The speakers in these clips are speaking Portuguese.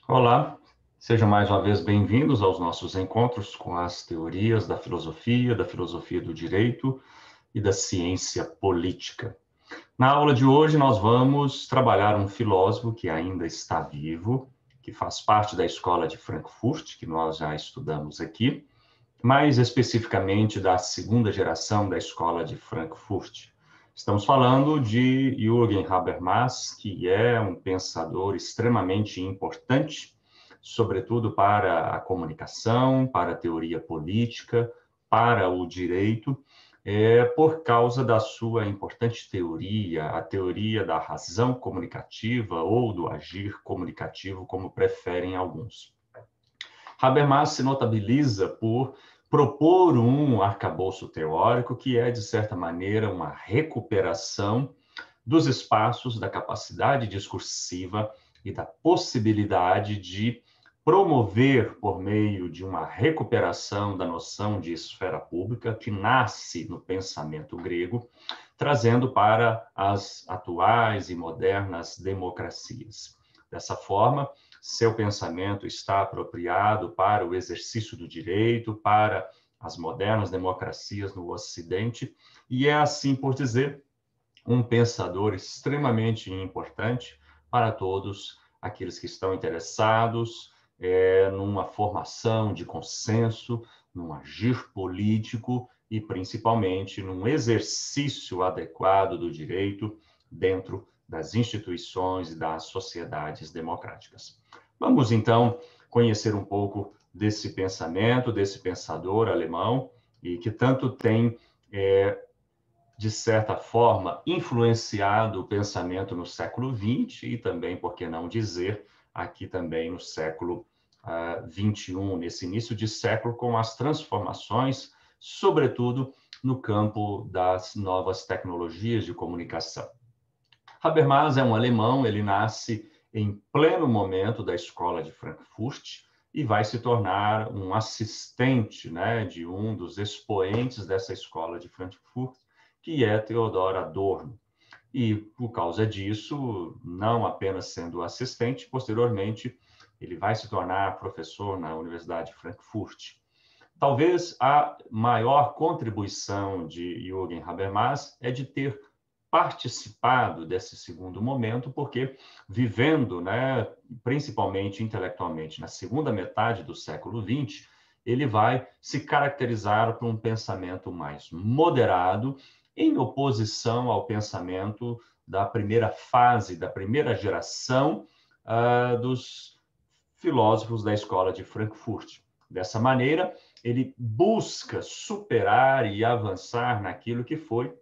Olá, sejam mais uma vez bem-vindos aos nossos encontros com as teorias da filosofia do direito e da ciência política. Na aula de hoje, nós vamos trabalhar um filósofo que ainda está vivo, que faz parte da escola de Frankfurt, que nós já estudamos aqui, mais especificamente da segunda geração da escola de Frankfurt. Estamos falando de Jürgen Habermas, que é um pensador extremamente importante, sobretudo para a comunicação, para a teoria política, para o direito, por causa da sua importante teoria, a teoria da razão comunicativa ou do agir comunicativo, como preferem alguns. Habermas se notabiliza por propor um arcabouço teórico que é, de certa maneira, uma recuperação dos espaços da capacidade discursiva e da possibilidade de promover, por meio de uma recuperação da noção de esfera pública, que nasce no pensamento grego, trazendo para as atuais e modernas democracias. Dessa forma, seu pensamento está apropriado para o exercício do direito, para as modernas democracias no Ocidente, e é assim por dizer, um pensador extremamente importante para todos aqueles que estão interessados numa formação de consenso, num agir político e, principalmente, num exercício adequado do direito dentro das instituições e das sociedades democráticas. Vamos, então, conhecer um pouco desse pensamento, desse pensador alemão, e que tanto tem de certa forma, influenciado o pensamento no século XX e também, por que não dizer, aqui também no século XXI, nesse início de século, com as transformações, sobretudo no campo das novas tecnologias de comunicação. Habermas é um alemão, ele nasce em pleno momento da escola de Frankfurt e vai se tornar um assistente, né, de um dos expoentes dessa escola de Frankfurt, que é Theodor Adorno. E, por causa disso, não apenas sendo assistente, posteriormente ele vai se tornar professor na Universidade de Frankfurt. Talvez a maior contribuição de Jürgen Habermas é de ter participado desse segundo momento, porque vivendo, né, principalmente intelectualmente, na segunda metade do século XX, ele vai se caracterizar por um pensamento mais moderado, em oposição ao pensamento da primeira fase, da primeira geração dos filósofos da escola de Frankfurt. Dessa maneira, ele busca superar e avançar naquilo que foi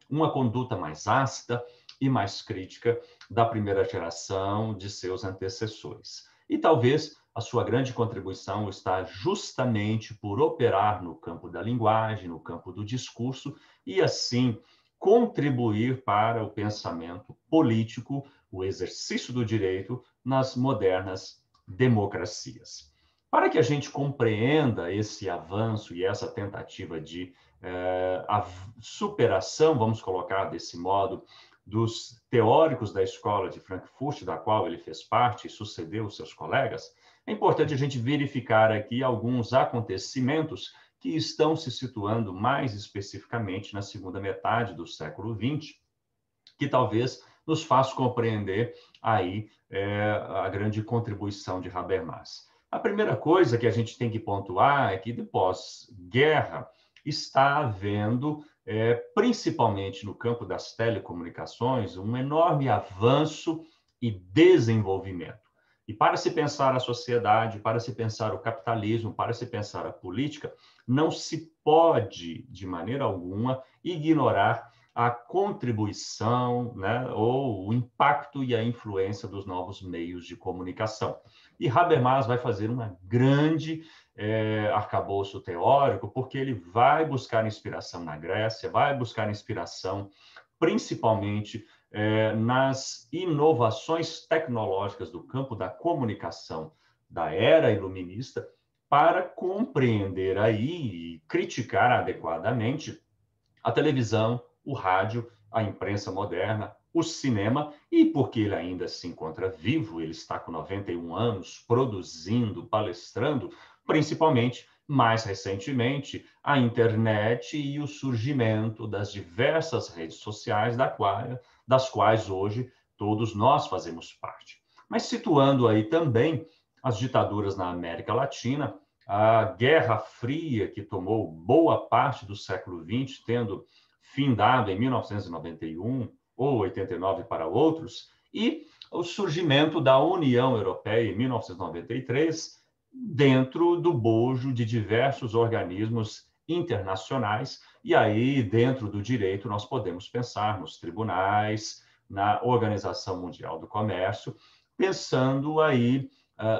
uma conduta mais ácida e mais crítica da primeira geração de seus antecessores. E talvez a sua grande contribuição está justamente por operar no campo da linguagem, no campo do discurso, e assim contribuir para o pensamento político, o exercício do direito nas modernas democracias. Para que a gente compreenda esse avanço e essa tentativa de a superação, vamos colocar desse modo, dos teóricos da escola de Frankfurt, da qual ele fez parte e sucedeu os seus colegas, é importante a gente verificar aqui alguns acontecimentos que estão se situando mais especificamente na segunda metade do século XX, que talvez nos faça compreender aí a grande contribuição de Habermas. A primeira coisa que a gente tem que pontuar é que, de pós-guerra, está havendo, principalmente no campo das telecomunicações, um enorme avanço e desenvolvimento. E para se pensar a sociedade, para se pensar o capitalismo, para se pensar a política, não se pode, de maneira alguma, ignorar a contribuição, né, ou o impacto e a influência dos novos meios de comunicação. E Habermas vai fazer uma grande arcabouço teórico, porque ele vai buscar inspiração na Grécia, vai buscar inspiração principalmente nas inovações tecnológicas do campo da comunicação da era iluminista, para compreender aí e criticar adequadamente a televisão, o rádio, a imprensa moderna, o cinema, e porque ele ainda se encontra vivo, ele está com 91 anos, produzindo, palestrando, principalmente, mais recentemente, a internet e o surgimento das diversas redes sociais, das quais hoje todos nós fazemos parte. Mas situando aí também as ditaduras na América Latina, a Guerra Fria, que tomou boa parte do século XX, tendo findado em 1991 ou 89 para outros, e o surgimento da União Europeia em 1993, dentro do bojo de diversos organismos internacionais, e aí, dentro do direito, nós podemos pensar nos tribunais, na Organização Mundial do Comércio, pensando aí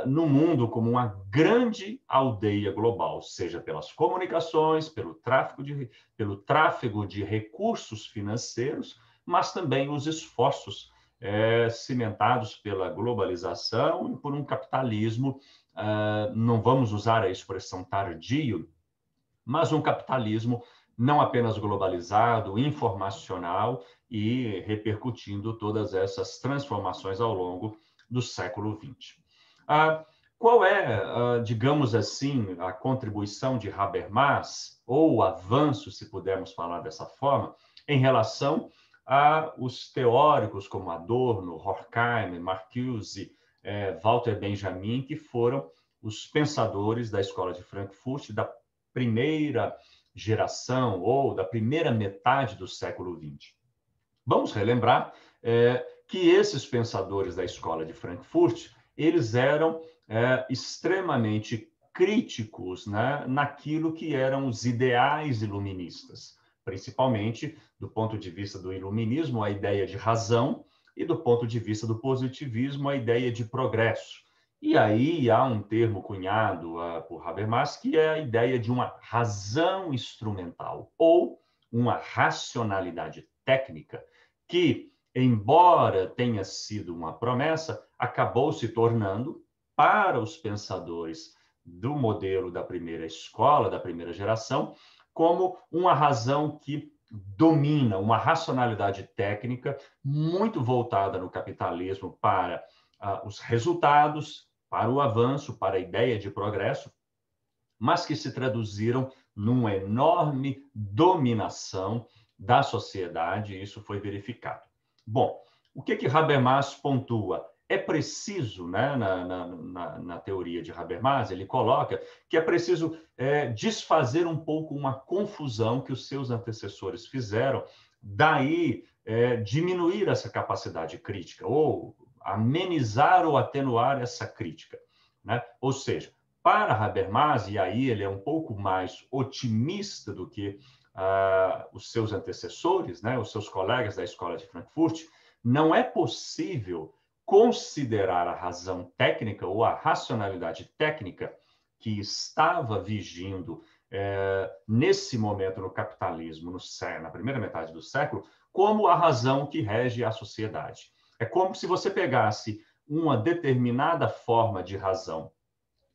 no mundo como uma grande aldeia global, seja pelas comunicações, pelo tráfego de recursos financeiros, mas também os esforços cimentados pela globalização e por um capitalismo, não vamos usar a expressão tardio, mas um capitalismo não apenas globalizado, informacional e repercutindo todas essas transformações ao longo do século XX. Qual é, digamos assim, a contribuição de Habermas, ou o avanço, se pudermos falar dessa forma, em relação aos teóricos como Adorno, Horkheim, Marcuse, Walter Benjamin, que foram os pensadores da Escola de Frankfurt da primeira geração ou da primeira metade do século XX. Vamos relembrar que esses pensadores da Escola de Frankfurt, eles eram extremamente críticos, né, naquilo que eram os ideais iluministas, principalmente do ponto de vista do iluminismo, a ideia de razão, e do ponto de vista do positivismo, a ideia de progresso. E aí há um termo cunhado por Habermas, que é a ideia de uma razão instrumental, ou uma racionalidade técnica, que, embora tenha sido uma promessa, acabou se tornando, para os pensadores do modelo da primeira escola, da primeira geração, como uma razão que domina, uma racionalidade técnica muito voltada no capitalismo para os resultados, para o avanço, para a ideia de progresso, mas que se traduziram numa enorme dominação da sociedade, e isso foi verificado. Bom, o que Habermas pontua? É preciso, né, na teoria de Habermas, ele coloca que é preciso desfazer um pouco uma confusão que os seus antecessores fizeram, daí diminuir essa capacidade crítica, ou amenizar ou atenuar essa crítica, né? Ou seja, para Habermas, e aí ele é um pouco mais otimista do que os seus antecessores, né, os seus colegas da Escola de Frankfurt, não é possível considerar a razão técnica ou a racionalidade técnica que estava vigindo nesse momento no capitalismo, na primeira metade do século, como a razão que rege a sociedade. É como se você pegasse uma determinada forma de razão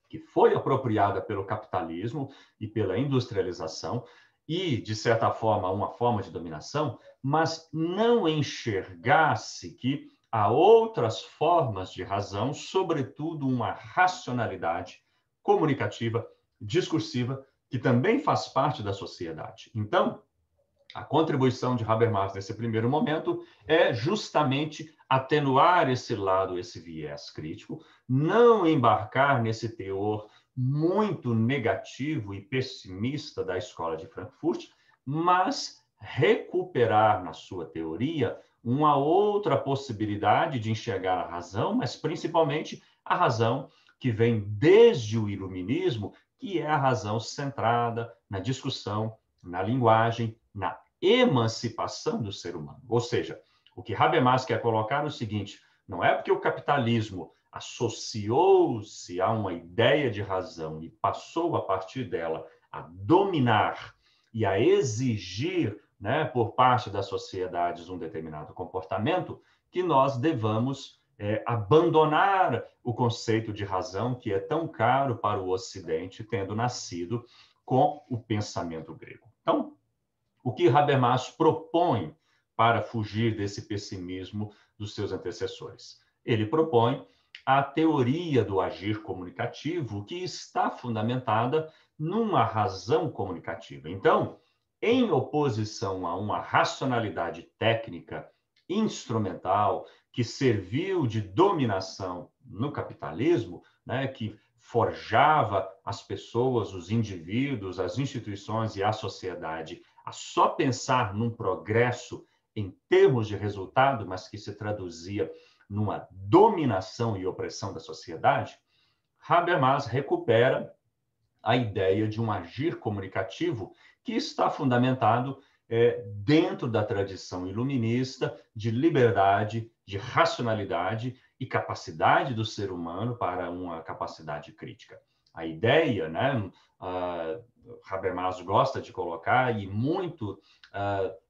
que foi apropriada pelo capitalismo e pela industrialização e, de certa forma, uma forma de dominação, mas não enxergasse que há outras formas de razão, sobretudo uma racionalidade comunicativa, discursiva, que também faz parte da sociedade. Então, a contribuição de Habermas nesse primeiro momento é justamente atenuar esse lado, esse viés crítico, não embarcar nesse teor muito negativo e pessimista da Escola de Frankfurt, mas recuperar na sua teoria uma outra possibilidade de enxergar a razão, mas principalmente a razão que vem desde o iluminismo, que é a razão centrada na discussão, na linguagem, na emancipação do ser humano. Ou seja, o que Habermas quer colocar é o seguinte: não é porque o capitalismo associou-se a uma ideia de razão e passou, a partir dela, a dominar e a exigir, né, por parte das sociedades um determinado comportamento, que nós devamos abandonar o conceito de razão que é tão caro para o Ocidente, tendo nascido com o pensamento grego. Então, o que Habermas propõe para fugir desse pessimismo dos seus antecessores. Ele propõe a teoria do agir comunicativo, que está fundamentada numa razão comunicativa. Então, em oposição a uma racionalidade técnica instrumental que serviu de dominação no capitalismo, né, que forjava as pessoas, os indivíduos, as instituições e a sociedade a só pensar num progresso em termos de resultado, mas que se traduzia numa dominação e opressão da sociedade, Habermas recupera a ideia de um agir comunicativo que está fundamentado dentro da tradição iluminista de liberdade, de racionalidade e capacidade do ser humano para uma capacidade crítica. A ideia, né, Habermas gosta de colocar, e muito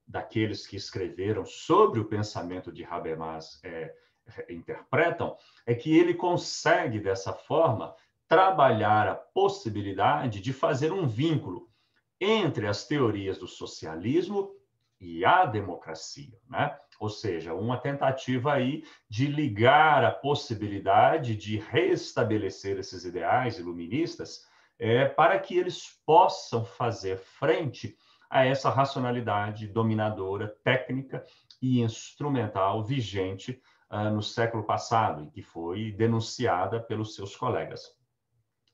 daqueles que escreveram sobre o pensamento de Habermas interpretam, é que ele consegue, dessa forma, trabalhar a possibilidade de fazer um vínculo entre as teorias do socialismo e a democracia, né? Ou seja, uma tentativa aí de ligar a possibilidade de restabelecer esses ideais iluministas para que eles possam fazer frente a essa racionalidade dominadora, técnica e instrumental vigente no século passado e que foi denunciada pelos seus colegas.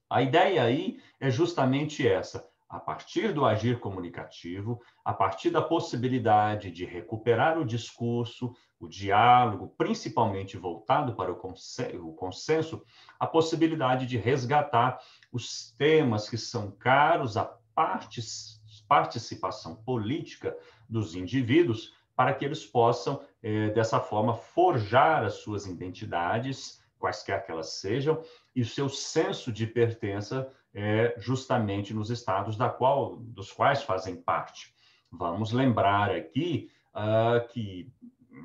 A ideia aí é justamente essa. A partir do agir comunicativo, a partir da possibilidade de recuperar o discurso, o diálogo, principalmente voltado para o consenso, a possibilidade de resgatar os temas que são caros à participação política dos indivíduos, para que eles possam, dessa forma, forjar as suas identidades, quaisquer que elas sejam, e o seu senso de pertença justamente nos estados dos quais fazem parte. Vamos lembrar aqui que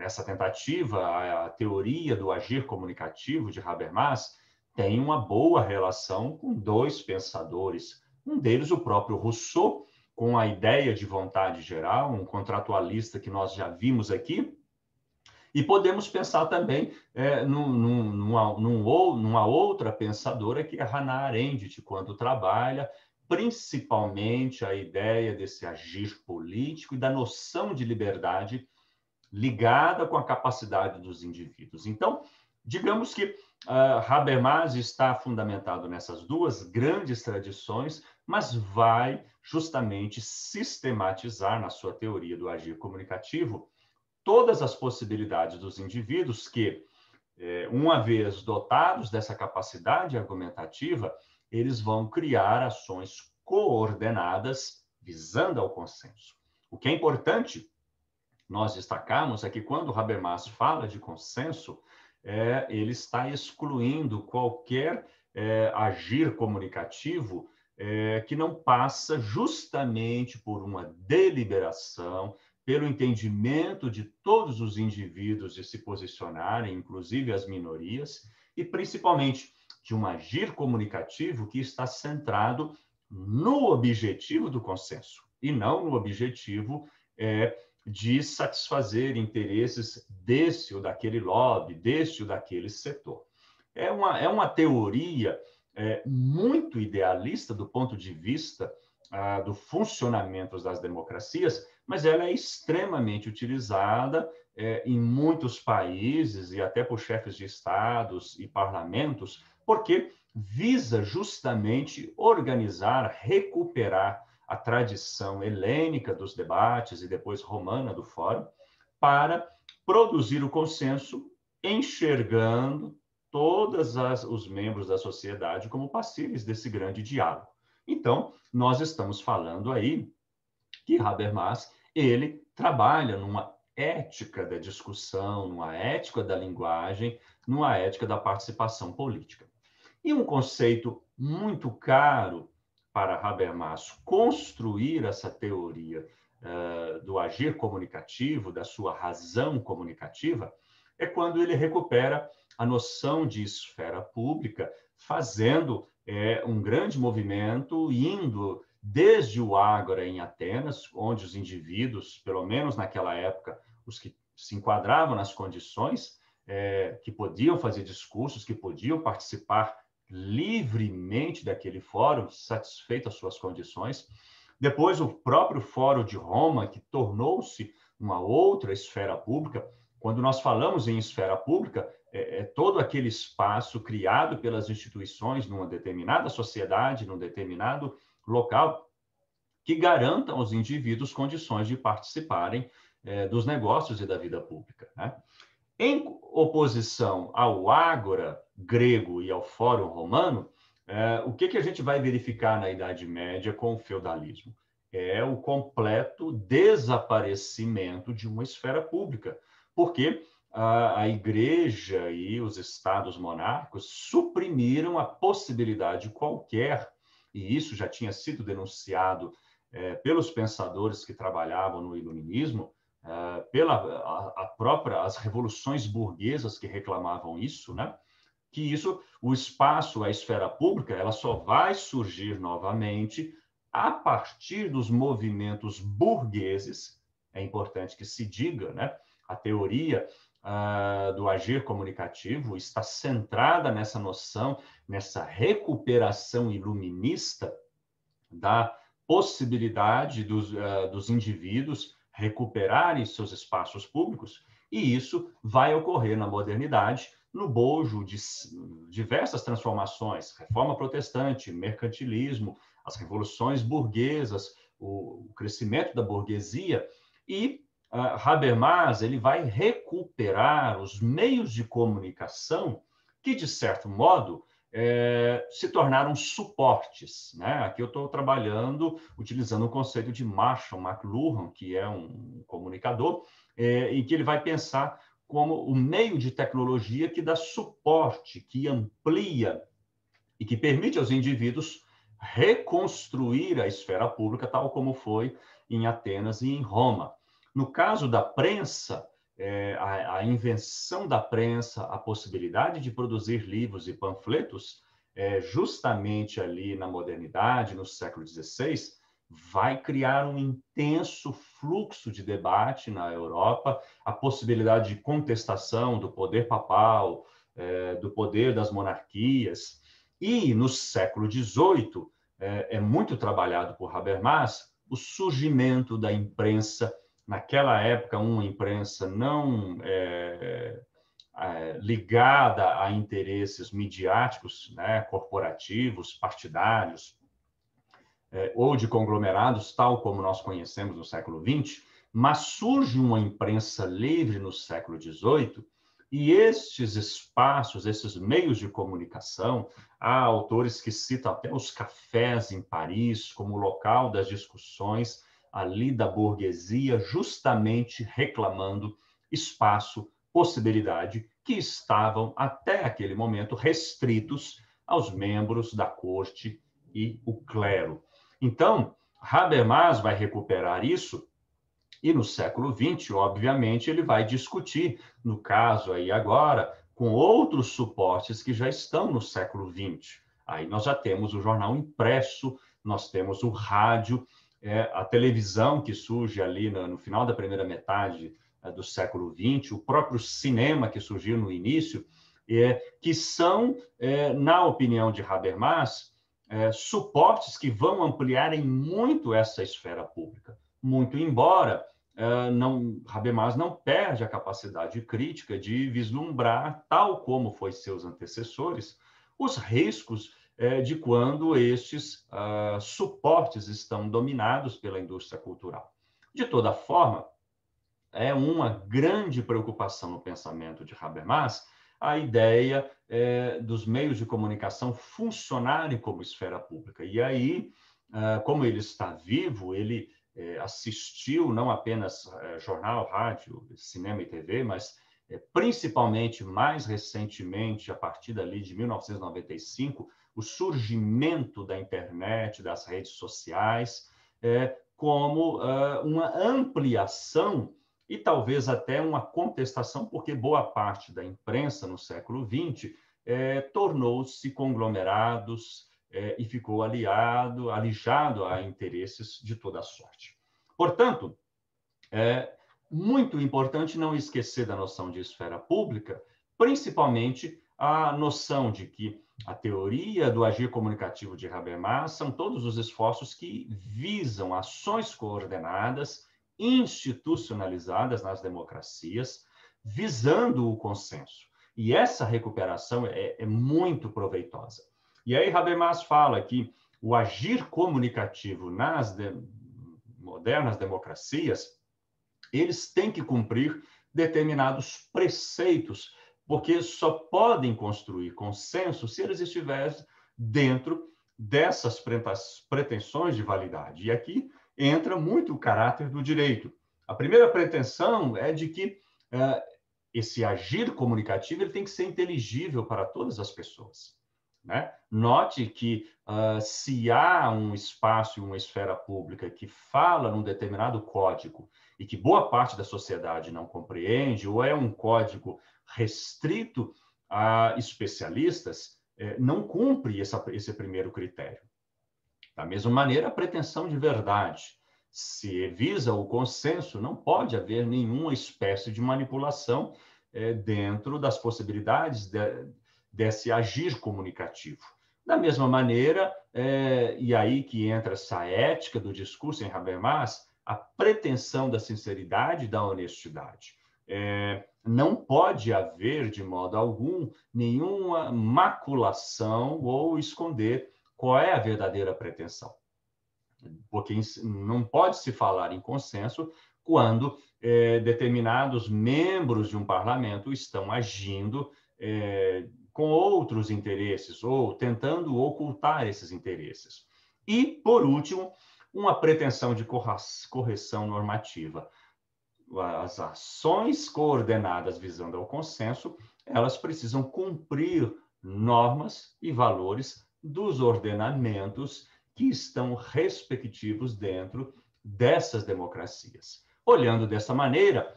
essa tentativa, a teoria do agir comunicativo de Habermas, tem uma boa relação com dois pensadores. Um deles, o próprio Rousseau, com a ideia de vontade geral, um contratualista que nós já vimos aqui. E podemos pensar também numa outra pensadora, que é Hannah Arendt, quando trabalha principalmente a ideia desse agir político e da noção de liberdade ligada com a capacidade dos indivíduos. Então, digamos que Habermas está fundamentado nessas duas grandes tradições, mas vai justamente sistematizar na sua teoria do agir comunicativo todas as possibilidades dos indivíduos que, uma vez dotados dessa capacidade argumentativa, eles vão criar ações coordenadas visando ao consenso. O que é importante nós destacarmos é que quando Habermas fala de consenso, ele está excluindo qualquer agir comunicativo que não passa justamente por uma deliberação, pelo entendimento de todos os indivíduos de se posicionarem, inclusive as minorias, e principalmente de um agir comunicativo que está centrado no objetivo do consenso, e não no objetivo de satisfazer interesses desse ou daquele lobby, desse ou daquele setor. É uma teoria muito idealista do ponto de vista do funcionamento das democracias, mas ela é extremamente utilizada em muitos países e até por chefes de estados e parlamentos, porque visa justamente organizar, recuperar a tradição helênica dos debates e depois romana do fórum, para produzir o consenso, enxergando todos os membros da sociedade como passíveis desse grande diálogo. Então, nós estamos falando aí que Habermas, ele trabalha numa ética da discussão, numa ética da linguagem, numa ética da participação política. E um conceito muito caro para Habermas construir essa teoria do agir comunicativo, da sua razão comunicativa, é quando ele recupera a noção de esfera pública, fazendo um grande movimento, indo desde o Ágora em Atenas, onde os indivíduos, pelo menos naquela época, os que se enquadravam nas condições, que podiam fazer discursos, que podiam participar livremente daquele fórum, satisfeito as suas condições. Depois, o próprio Fórum de Roma, que tornou-se uma outra esfera pública. Quando nós falamos em esfera pública, é todo aquele espaço criado pelas instituições numa determinada sociedade, num determinado local, que garanta aos indivíduos condições de participarem dos negócios e da vida pública, né? Em oposição ao ágora grego e ao fórum romano, o que a gente vai verificar na Idade Média com o feudalismo? É o completo desaparecimento de uma esfera pública, porque a igreja e os estados monárquicos suprimiram a possibilidade qualquer, e isso já tinha sido denunciado pelos pensadores que trabalhavam no iluminismo, as revoluções burguesas que reclamavam isso, né? Que isso, o espaço, a esfera pública, ela só vai surgir novamente a partir dos movimentos burgueses. É importante que se diga, né? A teoria do agir comunicativo está centrada nessa noção, nessa recuperação iluminista da possibilidade dos indivíduos recuperarem seus espaços públicos, e isso vai ocorrer na modernidade, no bojo de diversas transformações, reforma protestante, mercantilismo, as revoluções burguesas, o crescimento da burguesia, e Habermas ele vai recuperar os meios de comunicação que, de certo modo, se tornaram suportes, né? Aqui eu estou trabalhando, utilizando o conceito de Marshall McLuhan, que é um comunicador, em que ele vai pensar como o meio de tecnologia que dá suporte, que amplia e que permite aos indivíduos reconstruir a esfera pública, tal como foi em Atenas e em Roma. No caso da prensa, a invenção da prensa, a possibilidade de produzir livros e panfletos, justamente ali na modernidade, no século XVI, vai criar um intenso fluxo de debate na Europa, a possibilidade de contestação do poder papal, do poder das monarquias. E no século XVIII, é muito trabalhado por Habermas o surgimento da imprensa. Naquela época, uma imprensa não ligada a interesses midiáticos, né, corporativos, partidários, ou de conglomerados, tal como nós conhecemos no século XX, mas surge uma imprensa livre no século XVIII, e estes espaços, esses meios de comunicação, há autores que citam até os cafés em Paris como local das discussões ali da burguesia, justamente reclamando espaço, possibilidade, que estavam, até aquele momento, restritos aos membros da corte e o clero. Então, Habermas vai recuperar isso e no século XX, obviamente, ele vai discutir, no caso aí agora, com outros suportes que já estão no século XX. Aí nós já temos o jornal impresso, nós temos o rádio, a televisão que surge ali no final da primeira metade do século XX, o próprio cinema que surgiu no início, que são, na opinião de Habermas, suportes que vão ampliar em muito essa esfera pública. Muito embora Habermas não perde a capacidade crítica de vislumbrar, tal como foi seus antecessores, os riscos de quando estes suportes estão dominados pela indústria cultural. De toda forma, é uma grande preocupação no pensamento de Habermas a ideia dos meios de comunicação funcionarem como esfera pública. E aí, como ele está vivo, ele assistiu não apenas jornal, rádio, cinema e TV, mas principalmente, mais recentemente, a partir dali de 1995, o surgimento da internet, das redes sociais, como uma ampliação e talvez até uma contestação, porque boa parte da imprensa no século XX tornou-se conglomerados e ficou alijado a interesses de toda sorte. Portanto, muito importante não esquecer da noção de esfera pública, principalmente a noção de que a teoria do agir comunicativo de Habermas são todos os esforços que visam ações coordenadas, institucionalizadas nas democracias, visando o consenso. E essa recuperação é muito proveitosa. E aí Habermas fala que o agir comunicativo nas modernas democracias, eles têm que cumprir determinados preceitos, porque só podem construir consenso se eles estiverem dentro dessas pretensões de validade. E aqui entra muito o caráter do direito. A primeira pretensão é de que esse agir comunicativo ele tem que ser inteligível para todas as pessoas. Né? Note que se há um espaço, uma esfera pública que fala num determinado código e que boa parte da sociedade não compreende, ou é um código restrito a especialistas, não cumpre esse primeiro critério. Da mesma maneira, a pretensão de verdade. Se visa o consenso, não pode haver nenhuma espécie de manipulação dentro das possibilidades desse agir comunicativo. Da mesma maneira, e aí que entra essa ética do discurso em Habermas, a pretensão da sinceridade e da honestidade. Não pode haver, de modo algum, nenhuma maculação ou esconder qual é a verdadeira pretensão. Porque não pode se falar em consenso quando determinados membros de um parlamento estão agindo com outros interesses ou tentando ocultar esses interesses. E, por último, uma pretensão de correção normativa. As ações coordenadas visando ao consenso, elas precisam cumprir normas e valores dos ordenamentos que estão respectivos dentro dessas democracias. Olhando dessa maneira,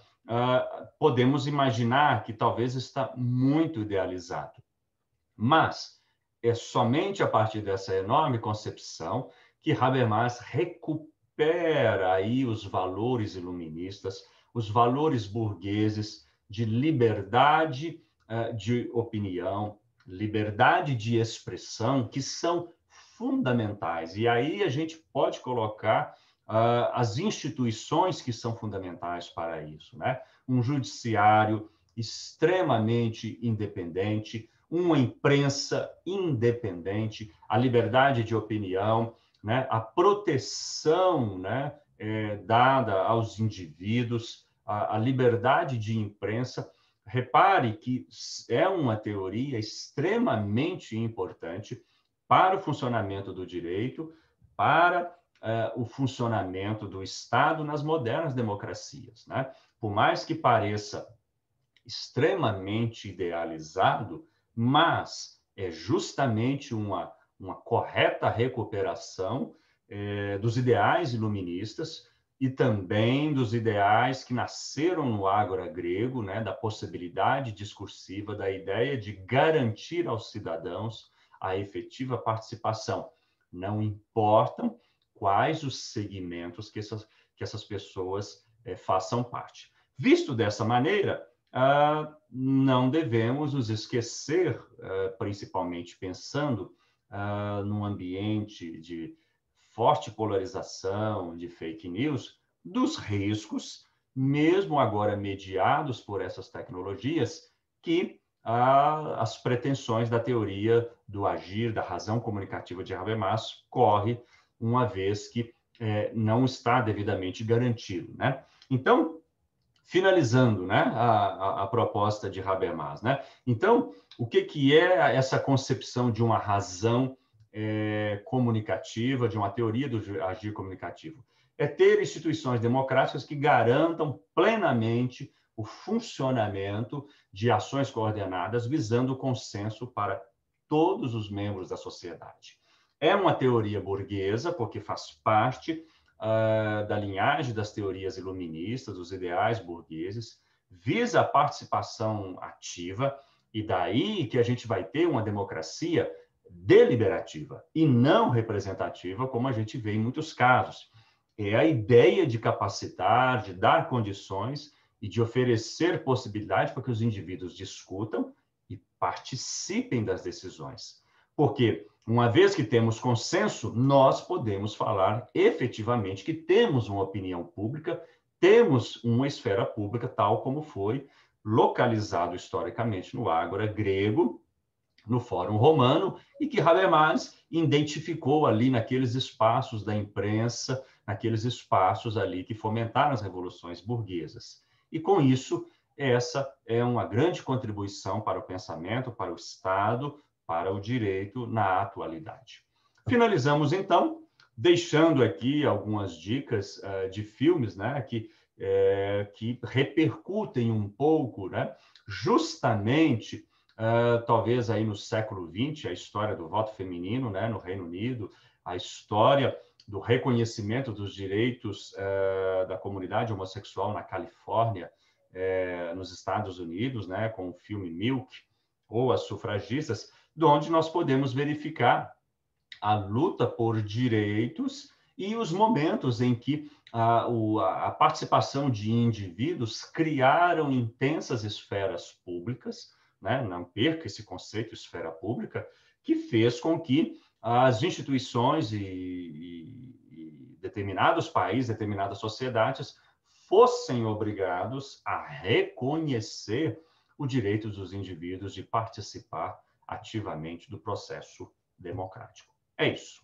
podemos imaginar que talvez está muito idealizado, mas é somente a partir dessa enorme concepção que Habermas recupera aí os valores iluministas, os valores burgueses de liberdade de opinião, liberdade de expressão, que são fundamentais. E aí a gente pode colocar as instituições que são fundamentais para isso, né? Um judiciário extremamente independente, uma imprensa independente, a liberdade de opinião, né? A proteção, né? Dada aos indivíduos, a liberdade de imprensa. Repare que é uma teoria extremamente importante para o funcionamento do direito, para o funcionamento do Estado nas modernas democracias. Né? Por mais que pareça extremamente idealizado, mas é justamente uma correta recuperação dos ideais iluministas e também dos ideais que nasceram no ágora grego, né, da possibilidade discursiva, da ideia de garantir aos cidadãos a efetiva participação. Não importam quais os segmentos que essas pessoas façam parte. Visto dessa maneira, não devemos nos esquecer, principalmente pensando num ambiente de forte polarização, de fake news, dos riscos, mesmo agora mediados por essas tecnologias, que as pretensões da teoria do agir, da razão comunicativa de Habermas corre, uma vez que não está devidamente garantido. Né? Então, finalizando, né, a proposta de Habermas, né? Então, o que é essa concepção de uma razão comunicativa, de uma teoria do agir comunicativo? É ter instituições democráticas que garantam plenamente o funcionamento de ações coordenadas visando o consenso para todos os membros da sociedade. É uma teoria burguesa, porque faz parte da linhagem das teorias iluministas, dos ideais burgueses, visa a participação ativa, e daí que a gente vai ter uma democracia deliberativa e não representativa, como a gente vê em muitos casos. é a ideia de capacitar, de dar condições e de oferecer possibilidade para que os indivíduos discutam e participem das decisões. Porque, uma vez que temos consenso, nós podemos falar efetivamente que temos uma opinião pública, temos uma esfera pública, tal como foi localizado historicamente no Ágora grego, no Fórum Romano, e que Habermas identificou ali naqueles espaços da imprensa, naqueles espaços ali que fomentaram as revoluções burguesas. E com isso, essa é uma grande contribuição para o pensamento, para o Estado, para o direito na atualidade. Finalizamos, então, deixando aqui algumas dicas de filmes, né, que repercutem um pouco, né, justamente talvez aí no século XX, a história do voto feminino, né, no Reino Unido, a história do reconhecimento dos direitos da comunidade homossexual na Califórnia, nos Estados Unidos, né, com o filme Milk, ou As Sufragistas, onde nós podemos verificar a luta por direitos e os momentos em que a participação de indivíduos criaram intensas esferas públicas, né? Não perca esse conceito, esfera pública, que fez com que as instituições e determinados países, determinadas sociedades fossem obrigados a reconhecer o direito dos indivíduos de participar ativamente do processo democrático. É isso.